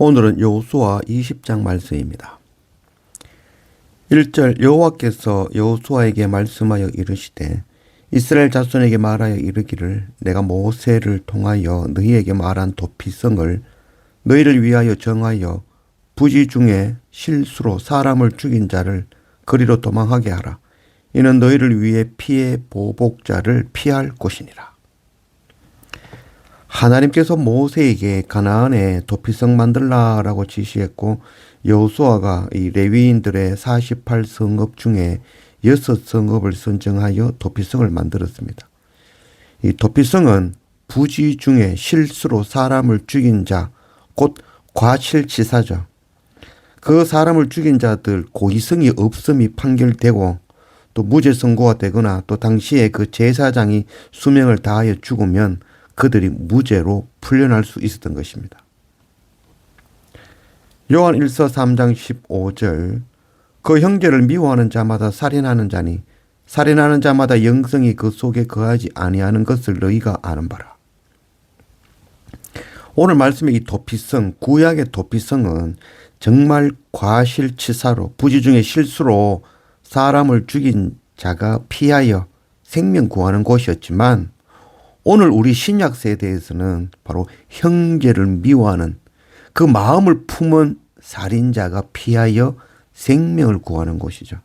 오늘은 여호수아 20장 말씀입니다. 1절 여호와께서 여호수아에게 말씀하여 이르시되 이스라엘 자손에게 말하여 이르기를 내가 모세를 통하여 너희에게 말한 도피성을 너희를 위하여 정하여 부지 중에 실수로 사람을 죽인 자를 그리로 도망하게 하라. 이는 너희를 위해 피해 보복자를 피할 곳이니라. 하나님께서 모세에게 가나안에 도피성 만들라라고 지시했고 여호수아가 이 레위인들의 48성읍 중에 6성읍을 선정하여 도피성을 만들었습니다. 이 도피성은 부지 중에 실수로 사람을 죽인 자, 곧 과실치사죠. 그 사람을 죽인 자들 고의성이 없음이 판결되고 또 무죄 선고가 되거나 또 당시에 그 제사장이 수명을 다하여 죽으면 그들이 무죄로 풀려날 수 있었던 것입니다. 요한 1서 3장 15절 그 형제를 미워하는 자마다 살인하는 자니 살인하는 자마다 영성이 그 속에 거하지 아니하는 것을 너희가 아는 바라. 오늘 말씀의 이 도피성, 구약의 도피성은 정말 과실치사로 부지 중에 실수로 사람을 죽인 자가 피하여 생명 구하는 곳이었지만 오늘 우리 신약 세대에서는 바로 형제를 미워하는 그 마음을 품은 살인자가 피하여 생명을 구하는 곳이죠.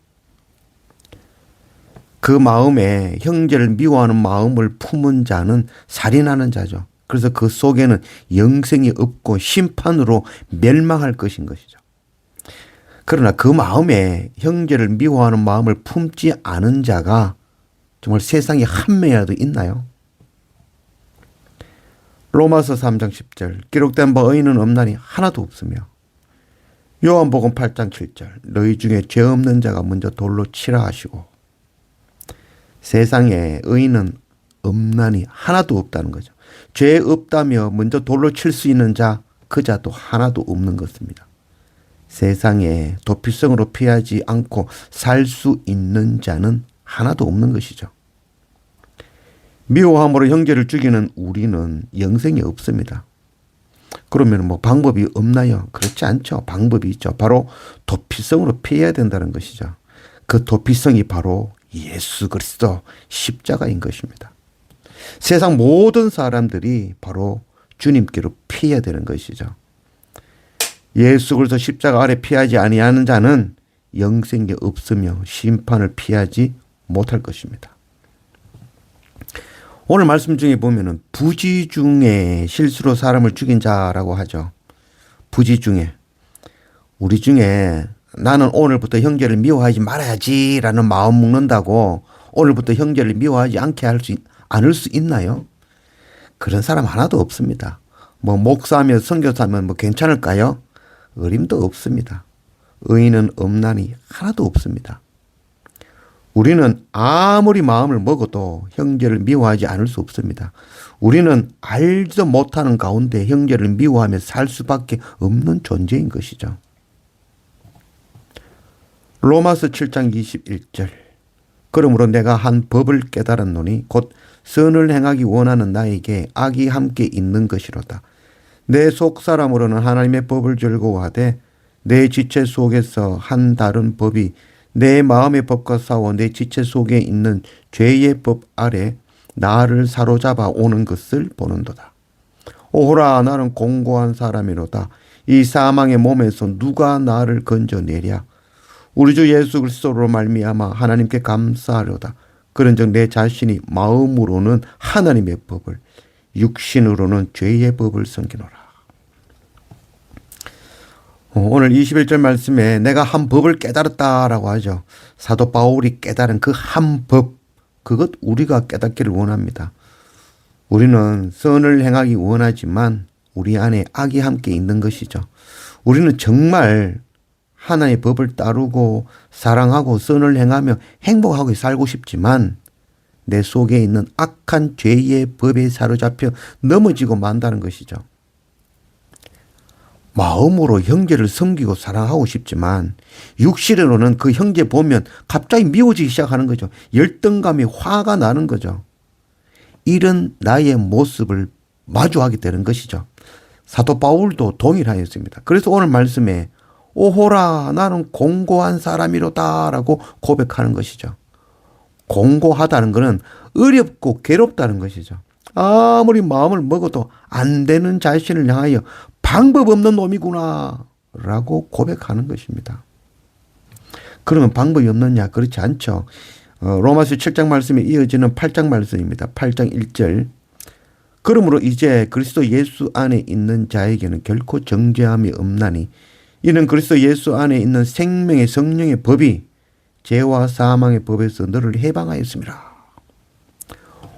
그 마음에 형제를 미워하는 마음을 품은 자는 살인하는 자죠. 그래서 그 속에는 영생이 없고 심판으로 멸망할 것인 것이죠. 그러나 그 마음에 형제를 미워하는 마음을 품지 않은 자가 정말 세상에 한 명이라도 있나요? 로마서 3장 10절 기록된 바 의인은 없나니 하나도 없으며 요한복음 8장 7절 너희 중에 죄 없는 자가 먼저 돌로 치라 하시고 세상에 의인은 없나니 하나도 없다는 거죠. 죄 없다며 먼저 돌로 칠 수 있는 자 그 자도 하나도 없는 것입니다. 세상에 도피성으로 피하지 않고 살 수 있는 자는 하나도 없는 것이죠. 미워함으로 형제를 죽이는 우리는 영생이 없습니다. 그러면 뭐 방법이 없나요? 그렇지 않죠. 방법이 있죠. 바로 도피성으로 피해야 된다는 것이죠. 그 도피성이 바로 예수 그리스도 십자가인 것입니다. 세상 모든 사람들이 바로 주님께로 피해야 되는 것이죠. 예수 그리스도 십자가 아래 피하지 아니하는 자는 영생이 없으며 심판을 피하지 못할 것입니다. 오늘 말씀 중에 보면은 부지 중에 실수로 사람을 죽인 자라고 하죠. 부지 중에. 우리 중에 나는 오늘부터 형제를 미워하지 말아야지라는 마음 먹는다고 오늘부터 형제를 미워하지 않을 수 있나요? 그런 사람 하나도 없습니다. 뭐 목사며 선교사면 뭐 괜찮을까요? 어림도 없습니다. 의인은 없나니 하나도 없습니다. 우리는 아무리 마음을 먹어도 형제를 미워하지 않을 수 없습니다. 우리는 알지도 못하는 가운데 형제를 미워하며 살 수밖에 없는 존재인 것이죠. 로마서 7장 21절 그러므로 내가 한 법을 깨달았노니 곧 선을 행하기 원하는 나에게 악이 함께 있는 것이로다. 내 속사람으로는 하나님의 법을 즐거워하되 내 지체 속에서 한 다른 법이 내 마음의 법과 싸워 내 지체 속에 있는 죄의 법 아래 나를 사로잡아 오는 것을 보는도다. 오호라 나는 공고한 사람이로다. 이 사망의 몸에서 누가 나를 건져내랴. 우리 주 예수 그리스도로 말미암아 하나님께 감사하려다. 그런즉 내 자신이 마음으로는 하나님의 법을 육신으로는 죄의 법을 섬기노라. 오늘 21절 말씀에 내가 한 법을 깨달았다라고 하죠. 사도 바울이 깨달은 그 한 법, 그것 우리가 깨닫기를 원합니다. 우리는 선을 행하기 원하지만 우리 안에 악이 함께 있는 것이죠. 우리는 정말 하나님의 법을 따르고 사랑하고 선을 행하며 행복하게 살고 싶지만 내 속에 있는 악한 죄의 법에 사로잡혀 넘어지고 만다는 것이죠. 마음으로 형제를 섬기고 사랑하고 싶지만 육신으로는 그 형제 보면 갑자기 미워지기 시작하는 거죠. 열등감이 화가 나는 거죠. 이런 나의 모습을 마주하게 되는 것이죠. 사도 바울도 동일하였습니다. 그래서 오늘 말씀에 오호라 나는 공고한 사람이로다 라고 고백하는 것이죠. 공고하다는 것은 어렵고 괴롭다는 것이죠. 아무리 마음을 먹어도 안 되는 자신을 향하여 방법 없는 놈이구나 라고 고백하는 것입니다. 그러면 방법이 없느냐? 그렇지 않죠. 로마서 7장 말씀에 이어지는 8장 말씀입니다. 8장 1절. 그러므로 이제 그리스도 예수 안에 있는 자에게는 결코 정죄함이 없나니 이는 그리스도 예수 안에 있는 생명의 성령의 법이 죄와 사망의 법에서 너를 해방하였습니다.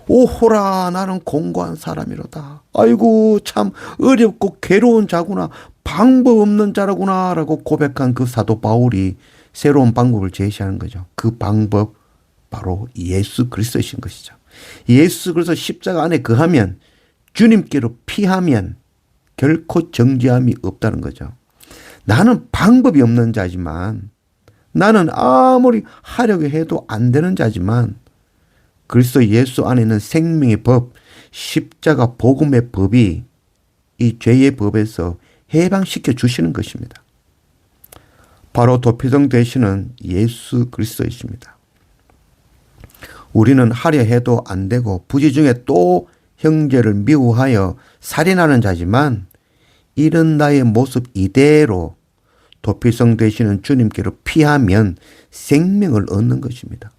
오호라 나는 공고한 사람이로다. 아이고 참 어렵고 괴로운 자구나. 방법 없는 자라구나 라고 고백한 그 사도 바울이 새로운 방법을 제시하는 거죠. 그 방법 바로 예수 그리스도이신 것이죠. 예수 그리스도 십자가 안에 거하면 주님께로 피하면 결코 정죄함이 없다는 거죠. 나는 방법이 없는 자지만 나는 아무리 하려고 해도 안 되는 자지만 그리스도 예수 안에 있는 생명의 법, 십자가 복음의 법이 이 죄의 법에서 해방시켜 주시는 것입니다. 바로 도피성 되시는 예수 그리스도이십니다. 우리는 하려 해도 안 되고 부지 중에 또 형제를 미워하여 살인하는 자지만 이런 나의 모습 이대로 도피성 되시는 주님께로 피하면 생명을 얻는 것입니다.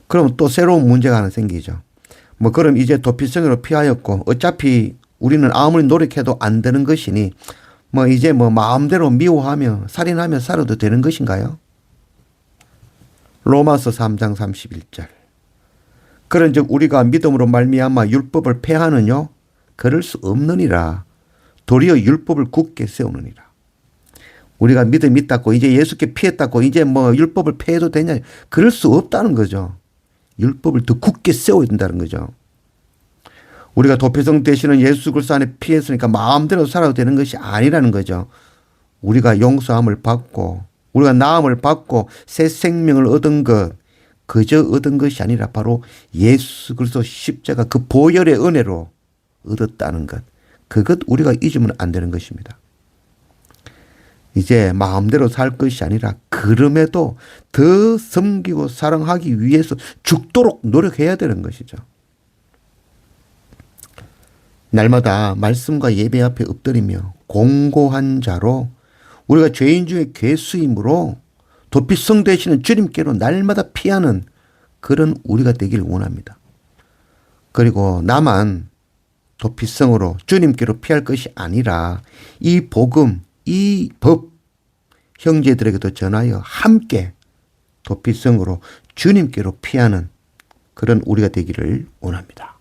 그럼 또 새로운 문제가 하나 생기죠. 그럼 이제 도피성으로 피하였고 어차피 우리는 아무리 노력해도 안 되는 것이니 이제 마음대로 미워하며 살인하며 살아도 되는 것인가요? 로마서 3장 31절. 그런즉 우리가 믿음으로 말미암아 율법을 폐하느뇨? 그럴 수 없느니라. 도리어 율법을 굳게 세우느니라. 우리가 믿음이 있다고 이제 예수께 피했다고 이제 율법을 폐해도 되냐? 그럴 수 없다는 거죠. 율법을 더 굳게 세워야 된다는 거죠. 우리가 도피성 되시는 예수 그리스도 안에 피했으니까 마음대로 살아도 되는 것이 아니라는 거죠. 우리가 용서함을 받고 우리가 나음을 받고 새 생명을 얻은 것, 그저 얻은 것이 아니라 바로 예수 그리스도 십자가 그 보혈의 은혜로 얻었다는 것. 그것 우리가 잊으면 안 되는 것입니다. 이제 마음대로 살 것이 아니라 그럼에도 더 섬기고 사랑하기 위해서 죽도록 노력해야 되는 것이죠. 날마다 말씀과 예배 앞에 엎드리며 공고한 자로 우리가 죄인 중에 괴수이므로 도피성 되시는 주님께로 날마다 피하는 그런 우리가 되길 원합니다. 그리고 나만 도피성으로 주님께로 피할 것이 아니라 이 복음, 이 법 형제들에게도 전하여 함께 도피성으로 주님께로 피하는 그런 우리가 되기를 원합니다.